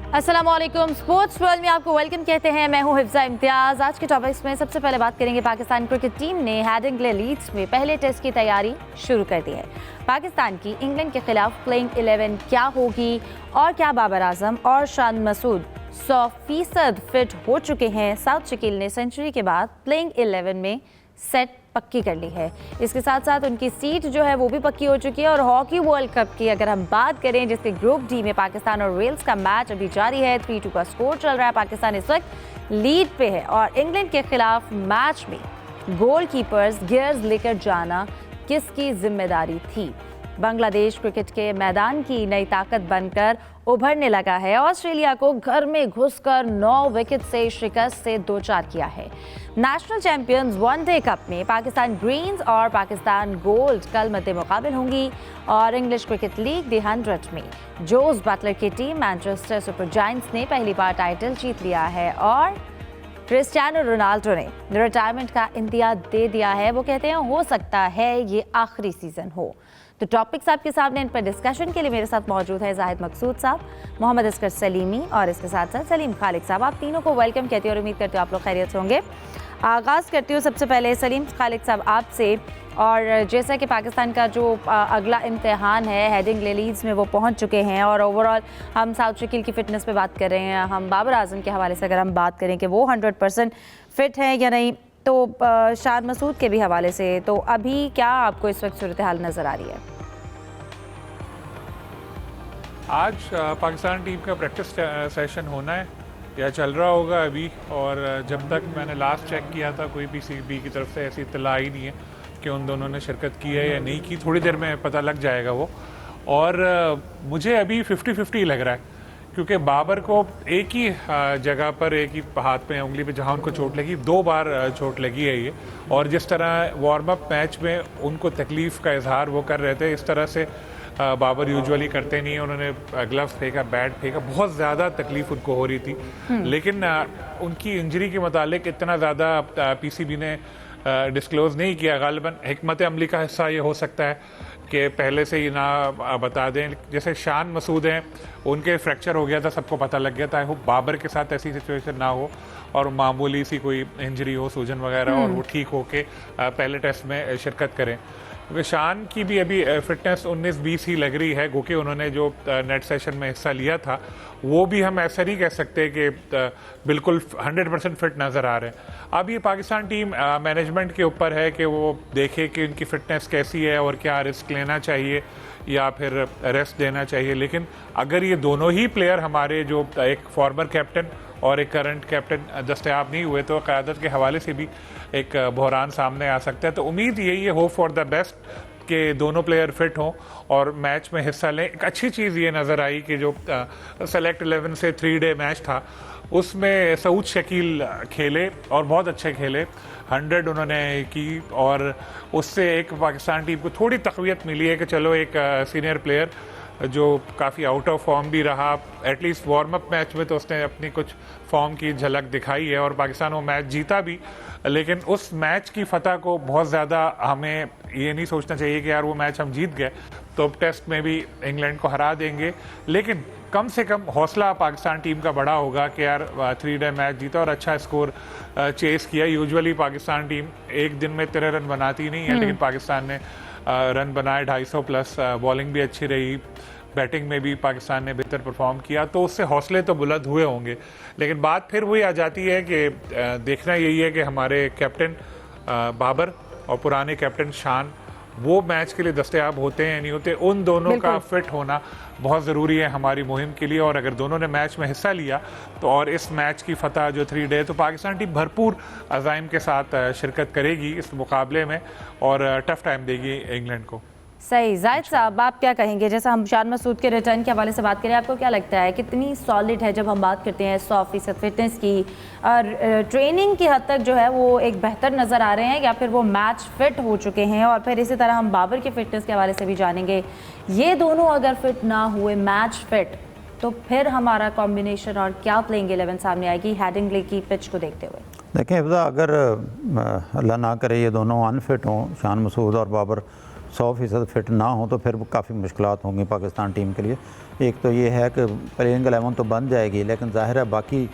अस्सलामुअलैकुम। Sports world में आपको वेलकम कहते हैं। मैं हूं हिफ्जा इम्तियाज़। आज के टॉपिक्स में सबसे पहले बात करेंगे, पाकिस्तान क्रिकेट टीम ने हेडिंग्ले लीड्स में पहले टेस्ट की तैयारी शुरू कर दी है। पाकिस्तान की इंग्लैंड के खिलाफ प्लेइंग 11 क्या होगी और क्या बाबर आजम और शान मसूद 100% फिट हो चुके हैं। साउथ शकील ने सेंचुरी के बाद प्लेइंग 11 में सेट पक्की कर ली है। इसके साथ साथ उनकी सीट जो है वो भी पक्की हो चुकी है। और हॉकी वर्ल्ड कप की अगर हम बात करें, जिसके ग्रुप डी में पाकिस्तान और वेल्स का मैच अभी जारी है, 3-2 का स्कोर चल रहा है। पाकिस्तान इस वक्त लीड पे है और इंग्लैंड के खिलाफ मैच में गोलकीपर्स गियर्स लेकर जाना किसकी जिम्मेदारी थी। बांग्लादेश क्रिकेट के मैदान की नई ताकत बनकर उभरने लगा है। ऑस्ट्रेलिया को घर में घुसकर 9 विकेट से शिकस्त से 2-4 किया है। नेशनल चैंपियंस वनडे कप में पाकिस्तान ग्रीन्स और पाकिस्तान गोल्ड कल मद्दे मुकाबिल होंगी। और इंग्लिश क्रिकेट लीग द 100 में जोस बटलर की टीम मैनचेस्टर सुपर जायंट्स ने पहली बार टाइटल जीत लिया है। और क्रिस्टियानो रोनाल्डो ने रिटायरमेंट का इंतजार दे दिया है। वो कहते हैं हो सकता है ये आखिरी सीजन हो। तो टॉपिक्स आपके सामने, इन पर डिस्कशन के लिए मेरे साथ मौजूद है जाहिद मकसूद साहब, मोहम्मद अस्कर सलीमी और इसके साथ साथ सलीम खालिक साहब। आप तीनों को वेलकम कहती हूँ और उम्मीद करती हूँ आप लोग खैरियत से होंगे। आगाज़ करती हूँ सबसे पहले सलीम खालिक साहब आपसे। और जैसा कि पाकिस्तान का जो अगला इम्तिहान है हेडिंग्ले लीड्स में वो पहुंच चुके हैं और ओवरऑल हम साउथ शकील की फ़िटनेस पे बात कर रहे हैं। हम बाबर आजम के हवाले से अगर हम बात करें कि वो 100% फिट हैं या नहीं, तो शान मसूद के भी हवाले से, तो अभी क्या आपको इस वक्त सूरत हाल नज़र आ रही है? आज पाकिस्तान टीम का प्रैक्टिस सेशन होना है या चल रहा होगा अभी। और जब तक मैंने लास्ट चेक किया था कोई पीसीबी की तरफ से ऐसी इत्तला ही नहीं है कि उन दोनों ने शिरकत की है या नहीं की। थोड़ी देर में पता लग जाएगा वो। और मुझे अभी 50-50 लग रहा है, क्योंकि बाबर को एक ही जगह पर, एक ही हाथ में उंगली पे जहां उनको चोट लगी, 2 बार चोट लगी है ये। और जिस तरह वार्म अप मैच में उनको तकलीफ़ का इजहार वो कर रहे थे, इस तरह से बाबर यूजुअली करते नहीं है। उन्होंने ग्लव्स फेंका, बैट फेंका, बहुत ज़्यादा तकलीफ़ उनको हो रही थी। लेकिन उनकी इंजरी के मुतालिक इतना ज़्यादा पीसीबी ने डिस्क्लोज़ नहीं किया। गालिबन हिकमत अमली का हिस्सा ये हो सकता है कि पहले से ही ना बता दें। जैसे शान मसूद हैं, उनके फ्रैक्चर हो गया था, सबको पता लग गया था। वो बाबर के साथ ऐसी सिचुएशन ना हो और मामूली सी कोई इंजरी हो, सूजन वगैरह, और वो ठीक होके पहले टेस्ट में शिरकत करें। क्योंकि शान की भी अभी फिटनेस 19-20 ही लग रही है। क्योंकि उन्होंने जो नेट सेशन में हिस्सा लिया था वो भी हम ऐसा नहीं कह सकते कि बिल्कुल 100% फिट नज़र आ रहे हैं। अब ये पाकिस्तान टीम मैनेजमेंट के ऊपर है कि वो देखे कि उनकी फ़िटनेस कैसी है और क्या रिस्क लेना चाहिए या फिर रेस्ट देना चाहिए। लेकिन अगर ये दोनों ही प्लेयर हमारे, जो एक फॉर्मर कैप्टन और एक करंट कैप्टन दस्तयाब नहीं हुए, तो क़यादत के हवाले से भी एक बहरान सामने आ सकता है। तो उम्मीद यही है, होप फॉर द बेस्ट, कि दोनों प्लेयर फिट हों और मैच में हिस्सा लें। एक अच्छी चीज़ ये नज़र आई कि जो सेलेक्ट 11 से 3 डे मैच था उसमें सऊद शकील खेले और बहुत अच्छे खेले। 100 उन्होंने की और उससे एक पाकिस्तान टीम को थोड़ी तक़वियत मिली है कि चलो एक सीनियर प्लेयर जो काफ़ी आउट ऑफ फॉर्म भी रहा, एटलीस्ट वार्म अप मैच में तो उसने अपनी कुछ फॉर्म की झलक दिखाई है और पाकिस्तान वो मैच जीता भी। लेकिन उस मैच की फतह को बहुत ज़्यादा हमें ये नहीं सोचना चाहिए कि यार वो मैच हम जीत गए तो अब टेस्ट में भी इंग्लैंड को हरा देंगे। लेकिन कम से कम हौसला पाकिस्तान टीम का बड़ा होगा कि यार 3 डे मैच जीता और अच्छा स्कोर चेस किया। यूजुअली पाकिस्तान टीम एक दिन में 13 रन बनाती नहीं है, लेकिन पाकिस्तान ने रन बनाए 250+। बॉलिंग भी अच्छी रही, बैटिंग में भी पाकिस्तान ने बेहतर परफॉर्म किया, तो उससे हौसले तो बुलंद हुए होंगे। लेकिन बात फिर वही आ जाती है कि देखना यही है कि हमारे कैप्टन बाबर और पुराने कैप्टन शान वो मैच के लिए दस्तयाब होते हैं या नहीं होते। उन दोनों का फिट होना बहुत ज़रूरी है हमारी मुहिम के लिए। और अगर दोनों ने मैच में हिस्सा लिया तो और इस मैच की फतह जो 3 डे, तो पाकिस्तान टीम भरपूर अज़ाइम के साथ शिरकत करेगी इस मुकाबले में और टफ टाइम देगी इंग्लैंड को। सही। जाहिद साहब आप क्या कहेंगे? जैसा हम शान मसूद के रिटर्न के हवाले से बात करें, आपको क्या लगता है कितनी सॉलिड है जब हम बात करते हैं 100% फिटनेस की, और ट्रेनिंग की हद तक जो है वो एक बेहतर नज़र आ रहे हैं, या फिर वो मैच फिट हो चुके हैं? और फिर इसी तरह हम बाबर की फ़िटनेस के हवाले से भी जानेंगे। ये दोनों अगर फिट ना हुए, मैच फिट, तो फिर हमारा कॉम्बिनेशन और क्या प्लेइंग 11 सामने आएगी हेडिंग्ले की पिच को देखते हुए? देखें हिफ्ज़ा, अगर अल्लाह ना करे ये दोनों अनफिट हों, शान मसूद और बाबर, 100% फिट ना हो तो फिर काफ़ी मुश्किलात होंगी पाकिस्तान टीम के लिए। एक तो ये है कि प्लेइंग 11 तो बन जाएगी, लेकिन ज़ाहिर है बाकी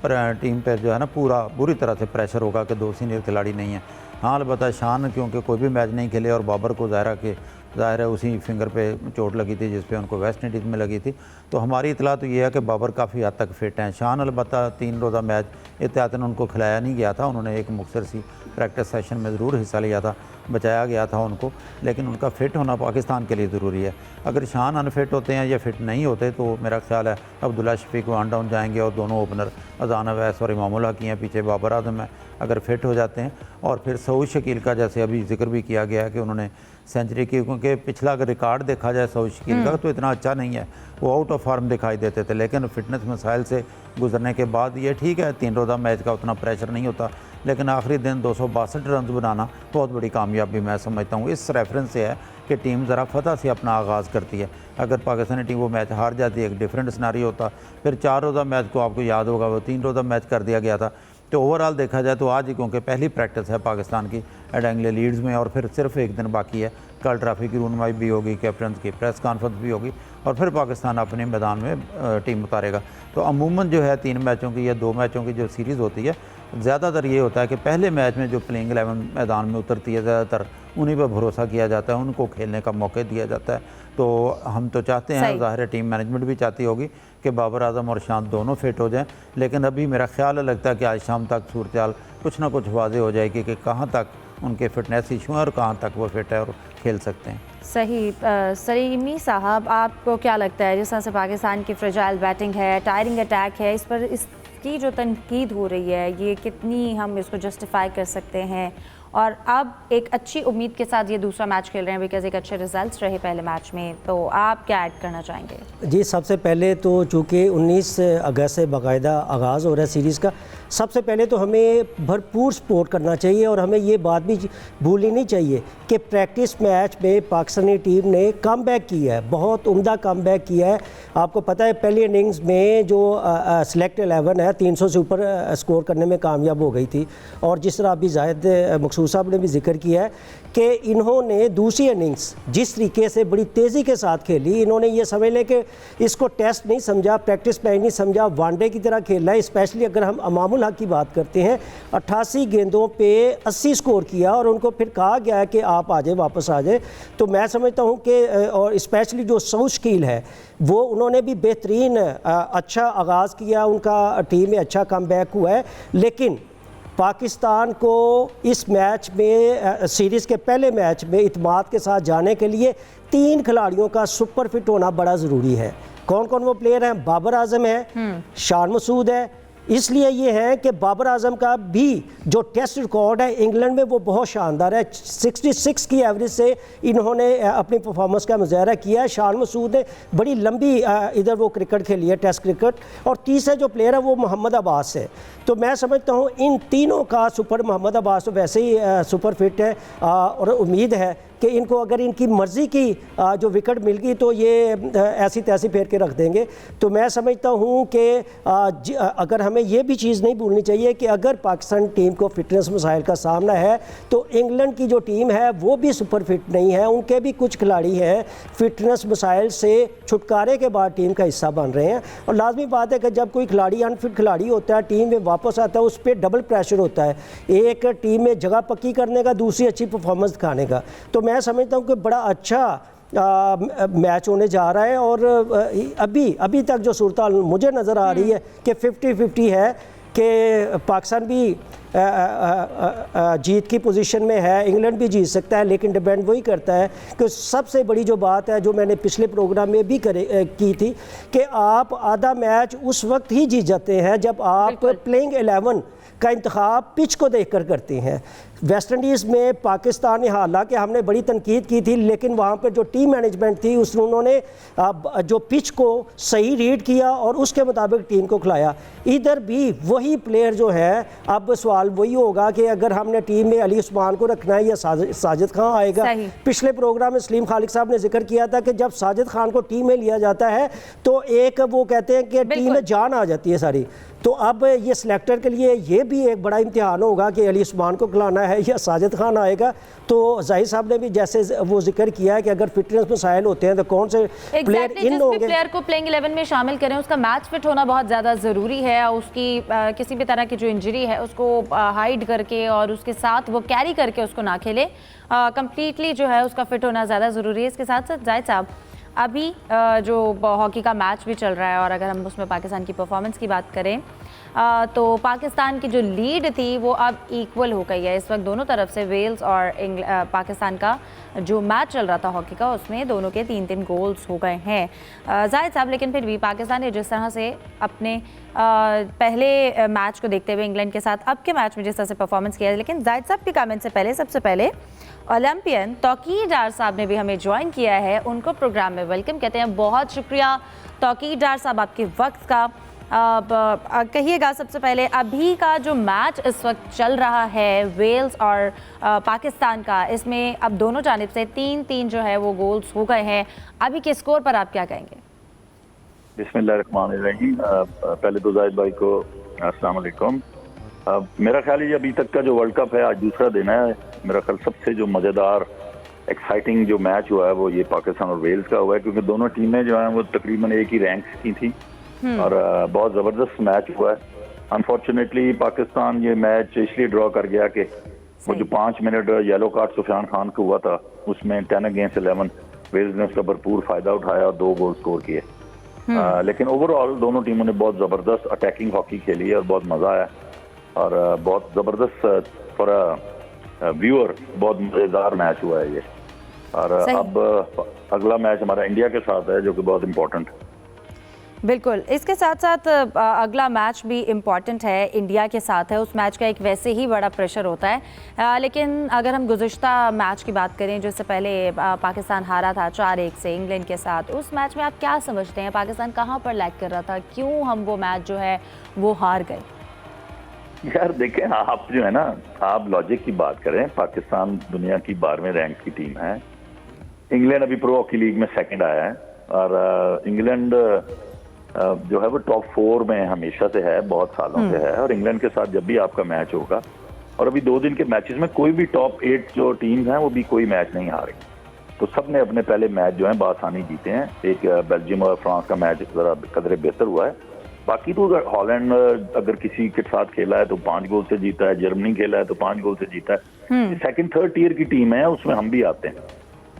टीम पर जो है ना पूरा बुरी तरह से प्रेशर होगा कि 2 सीनियर खिलाड़ी नहीं हैं। हाँ, अलबत्ता शान क्योंकि कोई भी मैच नहीं खेले और बाबर को ज़ाहिर है उसी फिंगर पे चोट लगी थी जिस पे उनको वेस्ट इंडीज़ में लगी थी। तो हमारी इतला तो ये है कि बाबर काफ़ी हद तक फिट हैं। शान अलबत्ता 3 रोज़ा मैच एहतियातन उनको खिलाया नहीं गया था, उन्होंने एक मुख्तर सी प्रैक्टिस सेशन में ज़रूर हिस्सा लिया था, बचाया गया था उनको, लेकिन उनका फ़िट होना पाकिस्तान के लिए ज़रूरी है। अगर शान अनफिट होते हैं या फिट नहीं होते तो मेरा ख्याल है अब्दुल्ला शफीक वन डाउन जाएंगे और दोनों ओपनर अजान अवैस और इमामुल हक हैं, पीछे बाबर आजम है, अगर फिट हो जाते हैं। और फिर सऊद शकील का जैसे अभी जिक्र भी किया गया है कि उन्होंने सेंचुरी की, क्योंकि पिछला अगर रिकॉर्ड देखा जाए सऊद शकील का तो इतना अच्छा नहीं है, वो आउट ऑफ फॉर्म दिखाई देते थे, लेकिन फिटनेस मसाइल से गुजरने के बाद ये ठीक है 3 रोज़ा मैच का उतना प्रेशर नहीं होता, लेकिन आखिरी दिन 262 रन बनाना बहुत बड़ी कामयाबी मैं समझता हूँ। इस रेफरेंस से है कि टीम ज़रा फतह से अपना आगाज़ करती है। अगर पाकिस्तानी टीम वो मैच हार जाती है, एक डिफरेंट सिनारी होता, फिर 4 रोज़ा मैच को आपको याद होगा वो 3 रोज़ा मैच कर दिया गया था। तो ओवरऑल देखा जाए तो आज क्योंकि पहली प्रैक्टिस है पाकिस्तान की एडेंगले लीड्स में और फिर सिर्फ एक दिन बाकी है, कल ट्रॉफी की रूनमाई भी होगी, कैप्टन की प्रेस कॉन्फ्रेंस भी होगी और फिर पाकिस्तान अपने मैदान में टीम उतारेगा। तो अमूमन जो है 3 मैचों की या 2 मैचों की जो सीरीज़ होती है, ज़्यादातर ये होता है कि पहले मैच में जो प्लेइंग 11 मैदान में उतरती है ज़्यादातर उन्हीं पर भरोसा किया जाता है, उनको खेलने का मौका दिया जाता है। तो हम तो चाहते हैं, ज़ाहिर टीम मैनेजमेंट भी चाहती होगी कि बाबर आजम और शान दोनों फिट हो जाएं, लेकिन अभी मेरा ख्याल लगता है कि आज शाम तक सूरत हाल कुछ ना कुछ वाज़ेह हो जाएगी कि कहाँ तक उनके फिटनेस इशू हैं और कहाँ तक वो फिट है और खेल सकते हैं। सही। सलीमी साहब, आपको क्या लगता है जिस तरह से पाकिस्तान की फ्रेजाइल बैटिंग है, टायरिंग अटैक है, इस पर इसकी जो तनकीद हो रही है ये कितनी हम इसको जस्टिफाई कर सकते हैं? और अब एक अच्छी उम्मीद के साथ ये दूसरा मैच खेल रहे हैं बिकॉज एक अच्छे रिजल्ट्स रहे पहले मैच में, तो आप क्या ऐड करना चाहेंगे? जी, सबसे पहले तो चूँकि 19 अगस्त से बाकायदा आगाज़ हो रहा है सीरीज़ का, सबसे पहले तो हमें भरपूर सपोर्ट करना चाहिए और हमें ये बात भी भूलनी नहीं चाहिए कि प्रैक्टिस मैच में पाकिस्तानी टीम ने कम बैक किया है, बहुत उम्दा कम बैक किया है। आपको पता है पहली इनिंग्स में जो सेलेक्ट 11 है 300 से ऊपर स्कोर करने में कामयाब हो गई थी। और जिस तरह अभी जाहिद मकसूद साहब ने भी जिक्र किया है कि इन्होंने दूसरी इनिंग्स जिस तरीके से बड़ी तेज़ी के साथ खेली, इन्होंने ये समझ लें कि इसको टेस्ट नहीं समझा, प्रैक्टिस मैच नहीं समझा, वनडे की तरह खेला है। स्पेशली अगर हम इमामुल हक की बात करते हैं, 88 गेंदों पे 80 स्कोर किया और उनको फिर कहा गया है कि आप आ जाए, वापस आ जाए। तो मैं समझता हूँ कि और स्पेशली जो सऊद शकील है वो उन्होंने भी बेहतरीन अच्छा आगाज़ किया, उनका टीम में अच्छा कम बैक हुआ है। लेकिन पाकिस्तान को इस मैच में सीरीज़ के पहले मैच में इत्मीनान के साथ जाने के लिए 3 खिलाड़ियों का सुपर फिट होना बड़ा ज़रूरी है। कौन कौन वो प्लेयर हैं? बाबर आजम है, शान मसूद है। इसलिए ये है कि बाबर आजम का भी जो टेस्ट रिकॉर्ड है इंग्लैंड में वो बहुत शानदार है, 66 की एवरेज से इन्होंने अपनी परफॉर्मेंस का मुजाहरा किया है। शान मसूद ने बड़ी लंबी इधर वो क्रिकेट खेली है, टेस्ट क्रिकेट। और तीसरा जो प्लेयर है वो मोहम्मद अब्बास है। तो मैं समझता हूँ इन तीनों का सुपर, मोहम्मद अब्बास तो वैसे ही सुपर फिट है और उम्मीद है कि इनको अगर इनकी मर्ज़ी की जो विकेट मिल गई तो ये ऐसी तैसी फेर के रख देंगे। तो मैं समझता हूँ कि अगर हमें ये भी चीज़ नहीं भूलनी चाहिए कि अगर पाकिस्तान टीम को फिटनेस मसाइल का सामना है तो इंग्लैंड की जो टीम है वो भी सुपर फिट नहीं है, उनके भी कुछ खिलाड़ी हैं फिटनेस मसाइल से छुटकारे के बाद टीम का हिस्सा बन रहे हैं। और लाजमी बात है कि जब कोई खिलाड़ी अनफिट खिलाड़ी होता है टीम में वापस आता है, उस पर डबल प्रेशर होता है, एक टीम में जगह पक्की करने का, दूसरी अच्छी परफॉर्मेंस दिखाने का। तो मैं समझता हूँ कि बड़ा अच्छा मैच होने जा रहा है। और अभी तक जो सूरत मुझे नज़र आ रही है कि 50-50 है कि पाकिस्तान भी जीत की पोजीशन में है, इंग्लैंड भी जीत सकता है, लेकिन डिपेंड वही करता है कि सबसे बड़ी जो बात है जो मैंने पिछले प्रोग्राम में भी की थी कि आप आधा मैच उस वक्त ही जीत जाते हैं जब आप प्लेइंग 11 का इंतखाब पिच को देखकर करते हैं। वेस्ट इंडीज़ में पाकिस्तान ने, हालांकि हमने बड़ी तनकीद की थी, लेकिन वहाँ पर जो टीम मैनेजमेंट थी उन्होंने जो पिच को सही रीड किया और उसके मुताबिक टीम को खिलाया। इधर भी वही प्लेयर जो है, अब सवाल वही होगा कि अगर हमने टीम में अली उस्मान को रखना है या साजिद खान आएगा। पिछले प्रोग्राम में सलीम खालिक साहब ने जिक्र किया था कि जब साजिद खान को टीम में लिया जाता है तो एक वो कहते हैं कि टीम में जान आ जाती है सारी। तो अब ये सिलेक्टर के लिए ये भी एक बड़ा इम्तिहान होगा कि अली उस्मान को खिलाना है या साजिद खान आएगा। तो जाहिर साहब ने भी जैसे वो जिक्र किया है कि अगर फिटनेस मसाइल होते हैं तो कौन से प्लेयर इन होंगे। प्लेयर को प्लेइंग 11 में शामिल करें, उसका मैच फिट होना बहुत ज़्यादा ज़रूरी है। उसकी किसी भी तरह की जो इंजरी है उसको हाइड करके और उसके साथ वो कैरी करके उसको ना खेले, कंप्लीटली जो है उसका फिट होना ज़्यादा ज़रूरी है। इसके साथ साथ जाहिद साहब अभी जो हॉकी का मैच भी चल रहा है और अगर हम उसमें पाकिस्तान की परफॉर्मेंस की बात करें तो पाकिस्तान की जो लीड थी वो अब इक्वल हो गई है। इस वक्त दोनों तरफ से वेल्स और पाकिस्तान का जो मैच चल रहा था हॉकी का उसमें दोनों के 3-3 गोल्स हो गए हैं जाहिद साहब। लेकिन फिर भी पाकिस्तान ने जिस तरह से अपने पहले मैच को देखते हुए इंग्लैंड के साथ अब के मैच में जिस तरह से परफॉर्मेंस किया है, लेकिन जाहिद साहब के कमेंट से पहले सबसे पहले ओलंपियन तौकीर डार साहब ने भी हमें ज्वाइन किया है, उनको प्रोग्राम में वेलकम कहते हैं। बहुत शुक्रिया तौकीर डार साहब आपके वक्त का। कहिएगा सबसे पहले अभी का जो मैच इस वक्त चल रहा है वेल्स और पाकिस्तान का, इसमें अब दोनों जानिब से 3-3 जो है वो गोल्स हो गए हैं, अभी के स्कोर पर आप क्या कहेंगे? बिस्मिल्लाहिर्रहमानिर्रहीम। पहले तो जाहिद भाई को अस्सलाम वालेकुम। मेरा ख्याल है अभी तक का जो वर्ल्ड कप है आज दूसरा दिन है, मेरा ख्याल सबसे जो मज़ेदार एक्साइटिंग जो मैच हुआ है वो ये पाकिस्तान और वेल्स का हुआ है, क्योंकि दोनों टीमें जो हैं वो तकरीबन एक ही रैंक की थी और बहुत ज़बरदस्त मैच हुआ है। अनफॉर्चुनेटली पाकिस्तान ये मैच इसलिए ड्रॉ कर गया कि वो जो 5 minute yellow card Sufiyan Khan को हुआ था उसमें 10 अगेंस्ट 11 वेल्स ने उसका भरपूर फ़ायदा उठाया और 2 गोल स्कोर किए। लेकिन ओवरऑल दोनों टीमों ने बहुत ज़बरदस्त अटैकिंग हॉकी खेली है और बहुत मज़ा आया और बहुत ज़बरदस्त फॉर व्यूअर बहुत मज़ेदार मैच हुआ है ये। और अब अगला मैच हमारा इंडिया के साथ है जो कि बहुत इम्पोर्टेंट है। बिल्कुल, इसके साथ साथ अगला मैच भी इम्पॉर्टेंट है, इंडिया के साथ है। उस मैच का एक वैसे ही बड़ा प्रेशर होता है, लेकिन अगर हम गुज़िश्ता मैच की बात करें जो इससे पहले पाकिस्तान हारा था 4-1 से इंग्लैंड के साथ, उस मैच में आप क्या समझते हैं पाकिस्तान कहाँ पर लैग कर रहा था, क्यों हम वो मैच जो है वो हार गए? यार देखें, आप जो है ना, आप लॉजिक की बात करें, पाकिस्तान दुनिया की 12वें रैंक की टीम है, इंग्लैंड अभी प्रो हॉकी लीग में सेकंड आया है और इंग्लैंड जो है वो टॉप 4 में हमेशा से है, बहुत सालों से है। और इंग्लैंड के साथ जब भी आपका मैच होगा, और अभी 2 दिन के मैचेस में कोई भी टॉप 8 जो टीम्स हैं वो भी कोई मैच नहीं हारे, तो सब ने अपने पहले मैच जो है बआसानी जीते हैं। एक बेल्जियम और फ्रांस का मैच जरा कदरे बेहतर हुआ है, बाकी तो अगर हॉलैंड अगर किसी के साथ खेला है तो 5 गोल से जीता है, जर्मनी खेला है तो 5 गोल से जीता है। सेकंड थर्ड टियर की टीम है, उसमें हम भी आते हैं,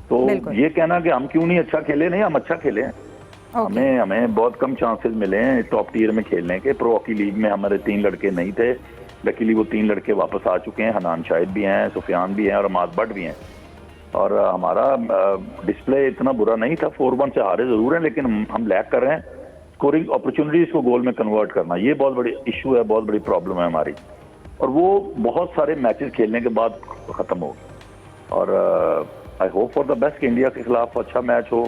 तो ये कहना कि हम क्यों नहीं अच्छा खेले, नहीं हम अच्छा खेले हैं। हमें बहुत कम चांसेस मिले हैं टॉप टियर में खेलने के। प्रो हॉकी लीग में हमारे 3 लड़के नहीं थे, लकीली वो 3 लड़के वापस आ चुके हैं, हनान शाहिद भी हैं, सुफियान भी हैं और अमाद भट्ट भी हैं। और हमारा डिस्प्ले इतना बुरा नहीं था, 4-1 से हारे जरूर हैं, लेकिन हम लैग कर रहे हैं स्कोरिंग अपॉर्चुनिटीज को गोल में कन्वर्ट करना, ये बहुत बड़ी इशू है, बहुत बड़ी प्रॉब्लम है हमारी, और वो बहुत सारे मैचेस खेलने के बाद खत्म होगी। और I hope for the best कि इंडिया के खिलाफ अच्छा मैच हो।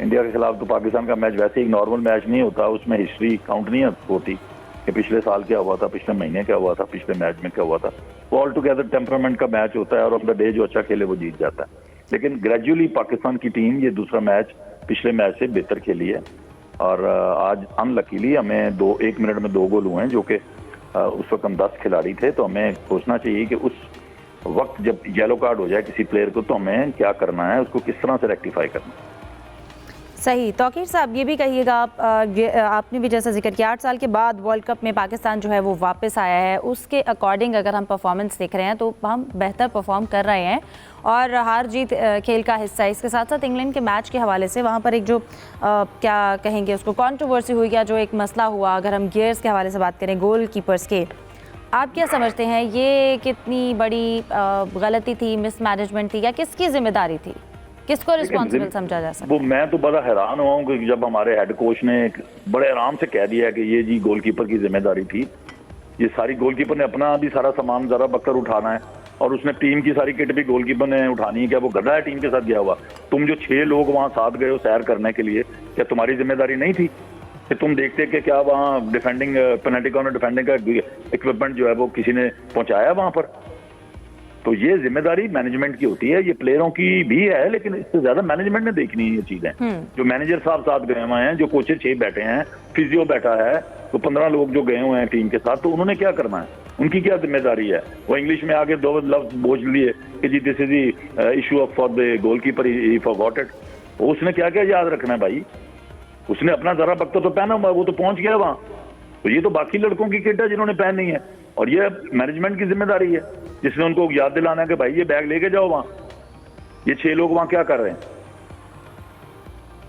इंडिया के खिलाफ तो पाकिस्तान का मैच वैसे ही नॉर्मल मैच नहीं होता, उसमें हिस्ट्री काउंट नहीं होती कि पिछले साल क्या हुआ था, पिछले महीने क्या हुआ था, पिछले मैच में क्या हुआ था। वो ऑल टुगेदर टेम्परामेंट का मैच होता है और ऑन द डे जो अच्छा खेले वो जीत जाता है। लेकिन ग्रेजुअली पाकिस्तान की टीम ये दूसरा मैच पिछले मैच से बेहतर खेली है और आज अनलकीली हमें 1 मिनट में 2 गोल हुए हैं, जो कि उस वक्त हम 10 खिलाड़ी थे। तो हमें सोचना चाहिए कि उस वक्त जब येलो कार्ड हो जाए किसी प्लेयर को तो हमें क्या करना है, उसको किस तरह से रेक्टिफाई करना है। सही। तौकीर साहब ये भी कहिएगा, आपने भी जैसा जिक्र किया 8 साल के बाद वर्ल्ड कप में पाकिस्तान जो है वो वापस आया है, उसके अकॉर्डिंग अगर हम परफॉर्मेंस देख रहे हैं तो हम बेहतर परफॉर्म कर रहे हैं और हार जीत खेल का हिस्सा। इसके साथ साथ इंग्लैंड के मैच के हवाले से वहाँ पर एक जो क्या कहेंगे उसको कंट्रोवर्सी हुई या जो एक मसला हुआ, अगर हम गियर्स के हवाले से बात करें गोल कीपर्स के, आप क्या समझते हैं ये कितनी बड़ी गलती थी, मिसमैनेजमेंट थी या किसकी जिम्मेदारी थी, किसको रिस्पॉन्सिबल समझा जा सकता है? वो मैं तो बड़ा हैरान हुआ हूँ कि जब हमारे हेड कोच ने बड़े आराम से कह दिया कि ये जी गोलकीपर की जिम्मेदारी थी, ये सारी गोलकीपर ने अपना भी सारा सामान जरा बकर उठाना है और उसने टीम की सारी किट भी गोलकीपर ने उठानी है। क्या वो गधा है टीम के साथ गया हुआ? तुम जो 6 लोग वहाँ साथ गए हो सैर करने के लिए, क्या तुम्हारी जिम्मेदारी नहीं थी कि तुम देखते कि क्या वहाँ डिफेंडिंग पेनल्टी कॉर्नर डिफेंडिंग का इक्विपमेंट जो है वो किसी ने पहुँचाया वहाँ पर? तो ये जिम्मेदारी मैनेजमेंट की होती है, ये प्लेयरों की भी है, लेकिन इससे ज्यादा मैनेजमेंट ने देखनी है ये चीजें। जो मैनेजर साहब साथ गए हुए हैं, जो कोचेज 6 बैठे हैं, फिजियो बैठा है, तो 15 लोग जो गए हुए हैं टीम के साथ, तो उन्होंने क्या करना है, उनकी क्या जिम्मेदारी है? वो इंग्लिश में आगे 2 लफ्ज बोझ लिए कि जी this is the issue of for the goalkeeper, he forgot it. उसने क्या क्या याद रखना है भाई? उसने अपना जरा वक्त तो पहना हुआ, वो तो पहुंच गया वहां। तो ये तो बाकी लड़कों की किट है जिन्होंने पहननी है, और ये मैनेजमेंट की जिम्मेदारी है जिसने उनको याद दिलाना है कि भाई ये बैग लेके जाओ वहां। ये 6 लोग वहां क्या कर रहे हैं?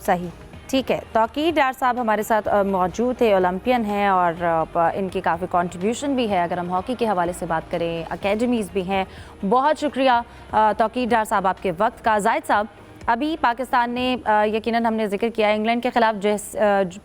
सही, ठीक है। तौकीर डार साहब हमारे साथ मौजूद थे, ओलंपियन हैं और इनकी काफ़ी कंट्रीब्यूशन भी है। अगर हम हॉकी के हवाले से बात करें, एकेडमीज़ भी हैं। बहुत शुक्रिया तौकीर डार साहब आपके वक्त का। जाहिद साहब, अभी पाकिस्तान ने यकीनन हमने जिक्र किया इंग्लैंड के खिलाफ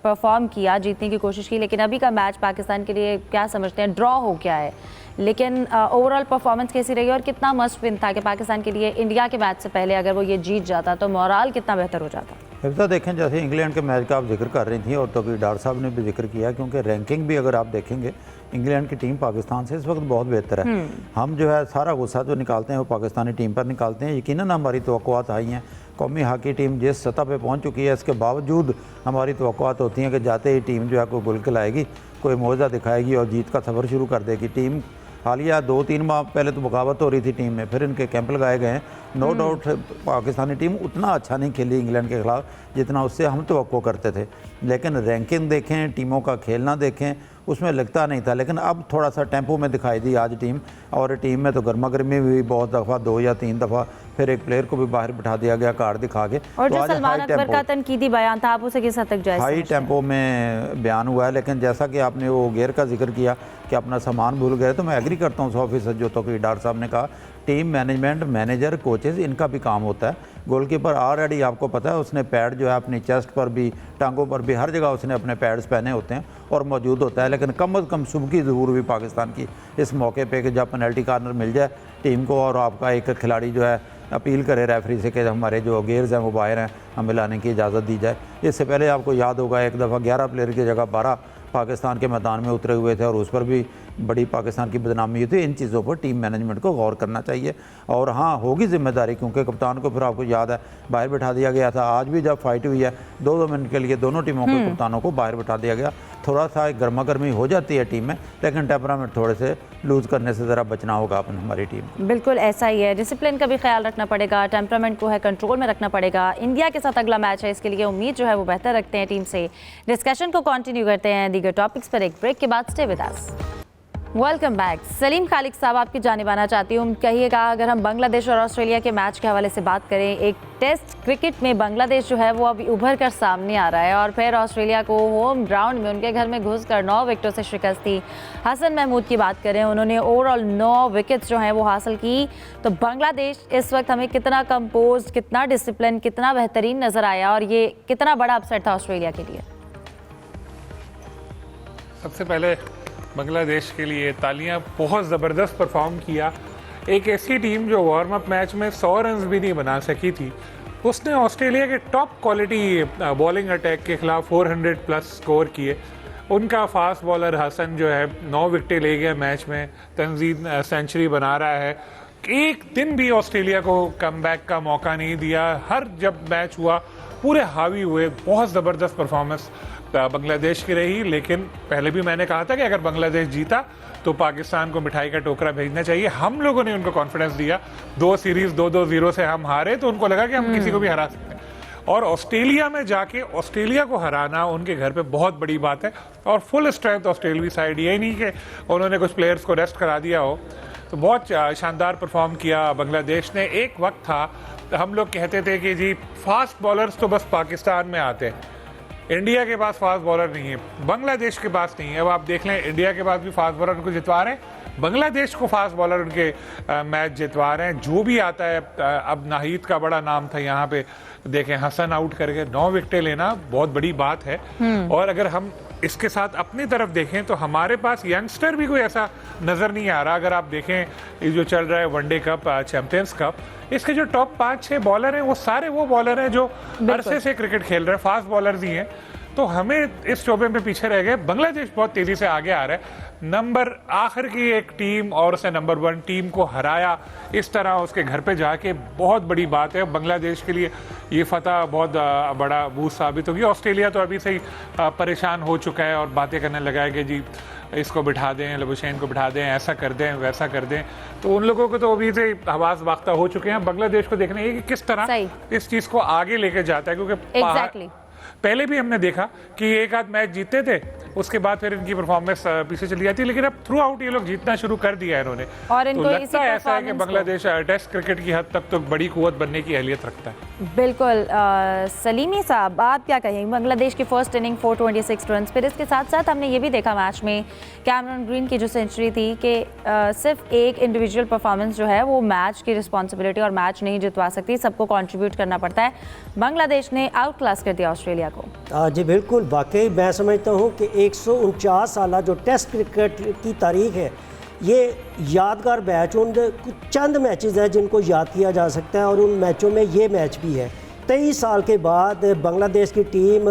परफॉर्म किया, जीतने की कोशिश की, लेकिन अभी का मैच पाकिस्तान के लिए क्या समझते हैं, ड्रॉ हो गया है, लेकिन ओवरऑल परफॉर्मेंस कैसी रही और कितना मस्ट विन था कि पाकिस्तान के लिए इंडिया के मैच से पहले अगर वो ये जीत जाता तो मोराल कितना बेहतर हो जाता? हिफ्जा देखें, जैसे इंग्लैंड के मैच का आप जिक्र कर रही थी और तो डार साहब ने भी जिक्र किया, क्योंकि रैंकिंग भी अगर आप देखेंगे इंग्लैंड की टीम पाकिस्तान से इस वक्त बहुत बेहतर है। हम जो है सारा गुस्सा जो निकालते हैं वो पाकिस्तानी टीम पर निकालते हैं। यकीनन हमारी तवक्कुआत हाई हैं, कौमी हॉकी टीम जिस सतह पे पहुंच चुकी है, इसके बावजूद हमारी तवक्कुआत होती हैं कि जाते ही टीम जो है कोई गुल लाएगी, कोई मौजा दिखाएगी और जीत का सफ़र शुरू कर देगी। टीम हालिया 2-3 माह पहले तो बगावत हो रही थी टीम में, फिर इनके कैंप लगाए गए हैं। नो डाउट पाकिस्तानी टीम उतना अच्छा नहीं खेली इंग्लैंड के खिलाफ जितना उससे हम तवक्को करते थे, लेकिन रैंकिंग देखें, टीमों का खेलना देखें, उसमें लगता नहीं था। लेकिन अब थोड़ा सा टेम्पो में दिखाई दी आज टीम, और टीम में तो गर्मा गर्मी भी बहुत दफ़ा, 2 या 3 दफ़ा, फिर एक प्लेयर को भी बाहर बिठा दिया गया कार्ड दिखा के। और तो जो आज सलमान अकबर का तनकीदी बयान था, आप उसे किस हद तक जायज़ हाई समझते हैं? टेम्पो में बयान हुआ है, लेकिन जैसा कि आपने वो गेयर का जिक्र किया कि अपना सामान भूल गए, तो मैं एग्री करता हूँ 100% जो तो कि डार साहब ने कहा। टीम मैनेजमेंट, मैनेजर, कोचेस, इनका भी काम होता है। गोलकीपर ऑलरेडी आपको पता है उसने पैड जो है अपनी चेस्ट पर भी, टांगों पर भी, हर जगह उसने अपने पैड्स पहने होते हैं और मौजूद होता है। लेकिन कम अज़ कम सुबह की ज़रूर भी पाकिस्तान की इस मौके पे कि जब पेनल्टी कॉर्नर मिल जाए टीम को और आपका एक खिलाड़ी जो है अपील करे रेफरी से कि हमारे जो गेयर्स हैं वो बाहर हैं, हमें लाने की इजाज़त दी जाए। इससे पहले आपको याद होगा एक दफ़ा 11 प्लेयर की जगह 12 पाकिस्तान के मैदान में उतरे हुए थे और उस पर भी बड़ी पाकिस्तान की बदनामी हुई थी। इन चीज़ों पर टीम मैनेजमेंट को गौर करना चाहिए। और हाँ, होगी जिम्मेदारी, क्योंकि कप्तान को फिर आपको याद है बाहर बिठा दिया गया था। आज भी जब फाइट हुई है 2-2 मिनट के लिए दोनों टीमों के कप्तानों को बाहर बिठा दिया गया। थोड़ा सा गर्मा गर्मी हो जाती है टीम में, लेकिन टेम्परामेंट थोड़े से लूज़ करने से ज़रा बचना होगा अपन हमारी टीम को। बिल्कुल ऐसा ही है, डिसिप्लिन का भी ख्याल रखना पड़ेगा, टेम्परामेंट को है कंट्रोल में रखना पड़ेगा। इंडिया के साथ अगला मैच है, इसके लिए उम्मीद जो है वो बेहतर रखते हैं टीम से। डिस्कशन को कंटिन्यू करते हैं दीगर टॉपिक्स पर एक ब्रेक के बाद। Stay with us. Welcome back. Salim Khaliq साहब, आपकी जानिब आना चाहती हूँ। कहिएगा, अगर हम बांग्लादेश और ऑस्ट्रेलिया के मैच के हवाले से बात करें, एक टेस्ट क्रिकेट में बांग्लादेश जो है वो अभी उभर कर सामने आ रहा है और फिर ऑस्ट्रेलिया को होम ग्राउंड में उनके घर में घुसकर 9 विकेटों से शिकस्त थी। हसन महमूद की बात करें, उन्होंने ओवरऑल 9 विकेट्स जो हैं वो हासिल की। तो बांग्लादेश इस वक्त हमें कितना कंपोज, कितना डिसिप्लिन, कितना बेहतरीन नज़र आया और ये कितना बड़ा अपसेट था ऑस्ट्रेलिया के लिए? सबसे पहले बांग्लादेश के लिए तालियां, बहुत ज़बरदस्त परफॉर्म किया। एक ऐसी टीम जो वार्म अप मैच में 100 रन भी नहीं बना सकी थी, उसने ऑस्ट्रेलिया के टॉप क्वालिटी बॉलिंग अटैक के खिलाफ 400 प्लस स्कोर किए। उनका फास्ट बॉलर हसन जो है 9 विकेटें ले गया मैच में, तंजीद सेंचुरी बना रहा है। एक दिन भी ऑस्ट्रेलिया को कमबैक का मौका नहीं दिया। हर जब मैच हुआ पूरे हावी हुए। बहुत ज़बरदस्त परफॉर्मेंस बांग्लादेश की रही। लेकिन पहले भी मैंने कहा था कि अगर बांग्लादेश जीता तो पाकिस्तान को मिठाई का टोकरा भेजना चाहिए। हम लोगों ने उनको कॉन्फिडेंस दिया। 2 सीरीज़ 2-2-0 से हम हारे तो उनको लगा कि हम किसी को भी हरा सकते हैं, और ऑस्ट्रेलिया में जाके ऑस्ट्रेलिया को हराना उनके घर पे बहुत बड़ी बात है। और फुल स्ट्रेंथ ऑस्ट्रेलियाई साइड, ये नहीं कि उन्होंने कुछ प्लेयर्स को रेस्ट करा दिया हो। तो बहुत शानदार परफॉर्म किया बांग्लादेश ने। एक वक्त था हम लोग कहते थे कि जी फास्ट बॉलर्स तो बस पाकिस्तान में आते हैं, इंडिया के पास फास्ट बॉलर नहीं है, बांग्लादेश के पास नहीं है। अब आप देख लें, इंडिया के पास भी फास्ट बॉलर उनको जितवा रहे हैं, बांग्लादेश को फास्ट बॉलर उनके मैच जितवा रहे हैं। जो भी आता है, अब नाहिद का बड़ा नाम था यहाँ पे, देखें हसन आउट करके 9 विकेटें लेना बहुत बड़ी बात है। और अगर हम इसके साथ अपनी तरफ देखें तो हमारे पास यंगस्टर भी कोई ऐसा नज़र नहीं आ रहा। अगर आप देखें ये जो चल रहा है वनडे कप, चैंपियंस कप, इसके जो टॉप 5-6 बॉलर हैं वो सारे वो बॉलर हैं जो अरसे से क्रिकेट खेल रहे हैं, फास्ट बॉलर्स ही हैं। तो हमें इस शोबे में पीछे रह गए। बांग्लादेश बहुत तेजी से आगे आ रहा है, नंबर आखिर की एक टीम और उसे नंबर 1 टीम को हराया इस तरह उसके घर पे जाके, बहुत बड़ी बात है बांग्लादेश के लिए। ये फतह बहुत बड़ा बूस्ट साबित होगी। ऑस्ट्रेलिया तो अभी से ही परेशान हो चुका है और बातें करने लगा है कि जी इसको बिठा दें, लबुशैन को बिठा दें, ऐसा कर दें, वैसा कर दें। तो उन लोगों को तो अभी से हवास बाख्ता हो चुके हैं। बांग्लादेश को देखना है कि किस तरह इस चीज़ को आगे लेके जाता है, क्योंकि पहले भी हमने देखा कि एक आध मैच जीतते थे, उसके बाद फिर इनकी परफॉर्मेंस पीछे चली जाती है, लेकिन अब थ्रू आउट ये लोग जीतना शुरू कर दिया है इन्होंने। और तो इनको लगता है ऐसा है कि बांग्लादेश टेस्ट क्रिकेट की हद तक तो बड़ी कुव्वत बनने की अहलियत रखता है। बिल्कुल। सलीमी साहब, आप क्या कहेंगे? बांग्लादेश की फर्स्ट इनिंग 426 रन, फिर इसके साथ साथ हमने ये भी देखा मैच में कैमरन ग्रीन की जो सेंचुरी थी कि सिर्फ एक इंडिविजुअल परफॉर्मेंस जो है वो मैच की रिस्पॉन्सिबिलिटी और मैच नहीं जितवा सकती, सबको कॉन्ट्रीब्यूट करना पड़ता है। बांग्लादेश ने आउट क्लास कर दिया ऑस्ट्रेलिया को। जी बिल्कुल, वाकई मैं समझता हूँ कि 149 साल जो टेस्ट क्रिकेट की तारीख है, ये यादगार मैच, उन चंद मैचेस हैं जिनको याद किया जा सकता है, और उन मैचों में ये मैच भी है। 23 साल के बाद बांग्लादेश की टीम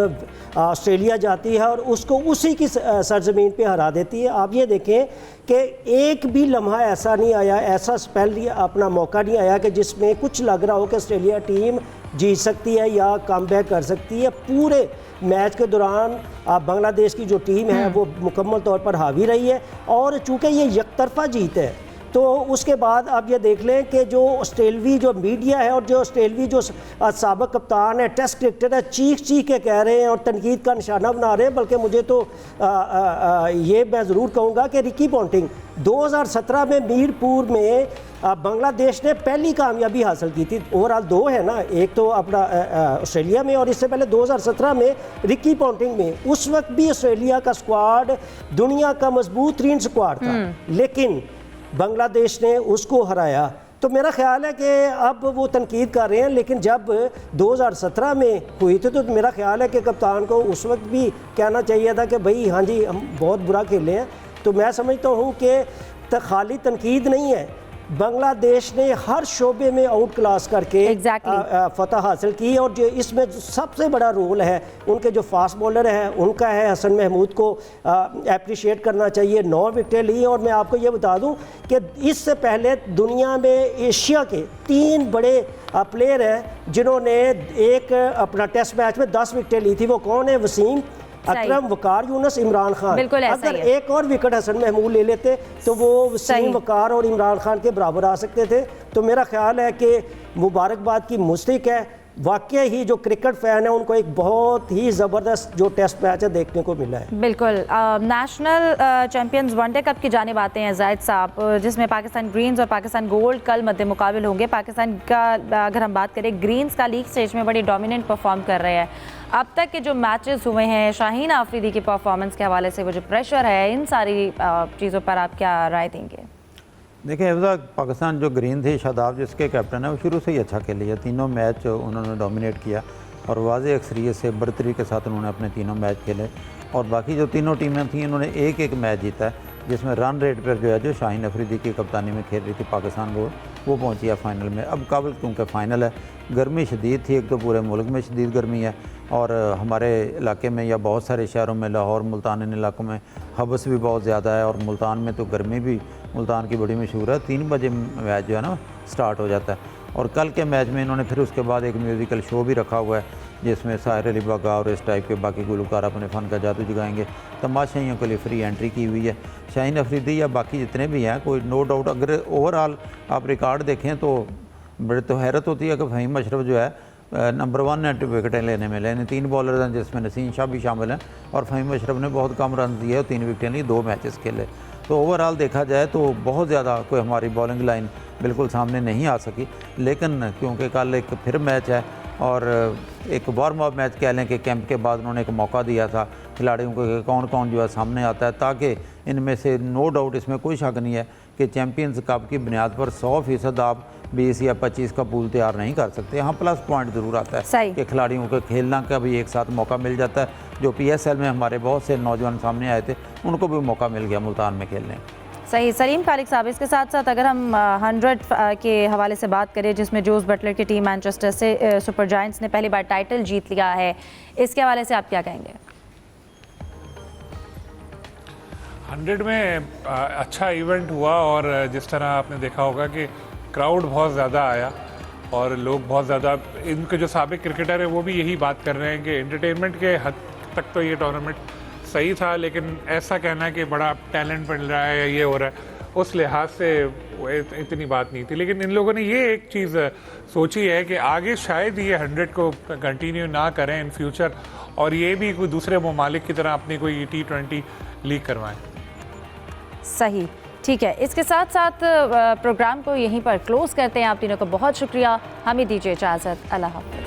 ऑस्ट्रेलिया जाती है और उसको उसी की सरजमीन पे हरा देती है। आप ये देखें कि एक भी लम्हा ऐसा नहीं आया, ऐसा स्पेल अपना मौका नहीं आया कि जिसमें कुछ लग रहा हो कि ऑस्ट्रेलिया टीम जीत सकती है या कमबैक कर सकती है। पूरे मैच के दौरान बांग्लादेश की जो टीम है वो मुकम्मल तौर पर हावी रही है, और चूँकि ये एकतरफा जीत है तो उसके बाद आप ये देख लें कि जो ऑस्ट्रेलवी जो मीडिया है और जो ऑस्ट्रेलवी जो साबिक कप्तान है, टेस्ट क्रिकेटर है, चीख के कह रहे हैं और तनकीद का निशाना बना रहे हैं। बल्कि मुझे तो ये मैं ज़रूर कहूँगा कि रिकी पॉन्टिंग 2017 में मीरपुर में बांग्लादेश ने पहली कामयाबी हासिल की थी। ओवरऑल 2 है ना, एक तो अपना ऑस्ट्रेलिया में और इससे पहले 2017 में रिकी पॉन्टिंग में। उस वक्त भी ऑस्ट्रेलिया का स्क्वाड दुनिया का मजबूत तरीन स्क्वाड था, लेकिन बांग्लादेश ने उसको हराया। तो मेरा ख्याल है कि अब वो तनकीद कर रहे हैं, लेकिन जब 2017 में हुई थी तो मेरा ख्याल है कि कप्तान को उस वक्त भी कहना चाहिए था कि भाई हाँ जी हम बहुत बुरा खेले हैं। तो मैं समझता हूँ कि खाली तनकीद नहीं है, बांग्लादेश ने हर शोबे में आउट क्लास करके फतह हासिल की, और जो इसमें जो सबसे बड़ा रोल है उनके जो फास्ट बॉलर हैं उनका है। हसन महमूद को अप्रिशिएट करना चाहिए, 9 विकेटें ली। और मैं आपको ये बता दूं कि इससे पहले दुनिया में एशिया के 3 बड़े प्लेयर हैं जिन्होंने एक अपना टेस्ट मैच में 10 विकेटें ली थी। वो कौन है? वसीम अकरम, वकार यूनुस, इमरान खान। अगर एक और विकेट हसन महमूद ले लेते तो वो वसीम, वकार और इमरान खान के बराबर आ सकते थे। तो मेरा ख्याल है कि मुबारकबाद की मुस्तहिक है। वाकई ही जो क्रिकेट फ़ैन है उनको एक बहुत ही ज़बरदस्त जो टेस्ट मैच है देखने को मिला है। बिल्कुल। नेशनल चैंपियंस वनडे कप की जानिब आते हैं जाहिद साहब, जिसमें पाकिस्तान ग्रीन्स और पाकिस्तान गोल्ड कल मद्दे मुकाबिल होंगे। पाकिस्तान का अगर हम बात करें, ग्रीन्स का लीग स्टेज में बड़ी डोमिनेंट परफॉर्म कर रहे हैं। अब तक के जो मैचेस हुए हैं, शाहीन आफरीदी की परफॉर्मेंस के हवाले से वो जो प्रेशर है, इन सारी चीज़ों पर आप क्या राय देंगे? देखिए हिफ्ज़ा, पाकिस्तान जो ग्रीन थे, शादाब जिसके कैप्टन है, वो शुरू से ही अच्छा खेले है। तीनों मैच उन्होंने डोमिनेट किया और वाज़ेह अक्सरियत से बरतरी के साथ उन्होंने अपने तीनों मैच खेले। और बाकी जो तीनों टीमें थीं उन्होंने एक मैच जीता है, जिसमें रन रेट पर जो है जो शाहीन अफरीदी की कप्तानी में खेल रही थी पाकिस्तान गोल्ड, वो पहुंची है फाइनल में। अब काबिल क्योंकि फ़ाइनल है, गर्मी शदीद थी, एक तो पूरे मुल्क में शदीद गर्मी है और हमारे इलाके में या बहुत सारे शहरों में, लाहौर मुल्तान इन इलाकों में हबस भी बहुत ज़्यादा है और मुल्तान में तो गर्मी भी मुल्तान की बड़ी मशहूर है। 3 बजे मैच जो है ना स्टार्ट हो जाता है। और कल के मैच में इन्होंने फिर उसके बाद एक म्यूज़िकल शो भी रखा हुआ है, जिसमें साहिर अली बागा और इस टाइप के बाकी गुलकार अपने फ़न का जादू जगाएंगे। तमाशाइयों के लिए फ्री एंट्री की हुई है। शाहीन अफरीदी या बाकी जितने भी हैं, कोई नो डाउट, अगर ओवरऑल आप रिकॉर्ड देखें तो बड़े तो हैरत होती है कि फ़हीम अशरफ जो है नंबर 1 है विकेटें लेने में, लेकिन 3 बॉलर हैं जिसमें नसीम शाह भी शामिल हैं और फ़हीम अशरफ ने बहुत कम रन दिए और 3 विकेटें ली, 2 मैचेस खेले। तो ओवरऑल देखा जाए तो बहुत ज़्यादा कोई हमारी बॉलिंग लाइन बिल्कुल सामने नहीं आ सकी। लेकिन क्योंकि कल एक फिर मैच है और एक वार्म अप मैच कह लें कि कैंप के बाद उन्होंने एक मौका दिया था खिलाड़ियों को कि कौन कौन जो है सामने आता है, ताकि इनमें से नो डाउट इसमें कोई शक नहीं है कि चैम्पियंस कप की बुनियाद पर 100% आप 20 या 25 का पूल तैयार नहीं कर सकते। यहाँ प्लस पॉइंट ज़रूर आता है कि खिलाड़ियों को खेलना का भी एक साथ मौका मिल जाता है। जो PSL में हमारे बहुत से नौजवान सामने आए थे उनको भी मौका मिल गया मुल्तान में खेलने। सही। सलीम खालिक साहब, इसके साथ साथ अगर हम 100 के हवाले से बात करें, जिसमें जोस बटलर की टीम मैनचेस्टर से सुपर जायंट्स ने पहली बार टाइटल जीत लिया है, इसके हवाले से आप क्या कहेंगे? 100 में अच्छा इवेंट हुआ और जिस तरह आपने देखा होगा कि क्राउड बहुत ज़्यादा आया और लोग बहुत ज़्यादा, इनके जो साबिक क्रिकेटर है वो भी यही बात कर रहे हैं कि एंटरटेनमेंट के हद तक तो ये टूर्नामेंट सही था, लेकिन ऐसा कहना है कि बड़ा टैलेंट मिल रहा है या ये हो रहा है, उस लिहाज से इतनी बात नहीं थी। लेकिन इन लोगों ने ये एक चीज़ सोची है कि आगे शायद ये 100 को कंटिन्यू ना करें इन फ्यूचर और ये भी कोई दूसरे ममालिक की तरह अपनी कोई T20 लीग करवाएं। सही, ठीक है। इसके साथ साथ प्रोग्राम को यहीं पर क्लोज करते हैं। आप तीनों का बहुत शुक्रिया, हमें दीजिए इजाज़त। अल्लाह हाफ़िज़।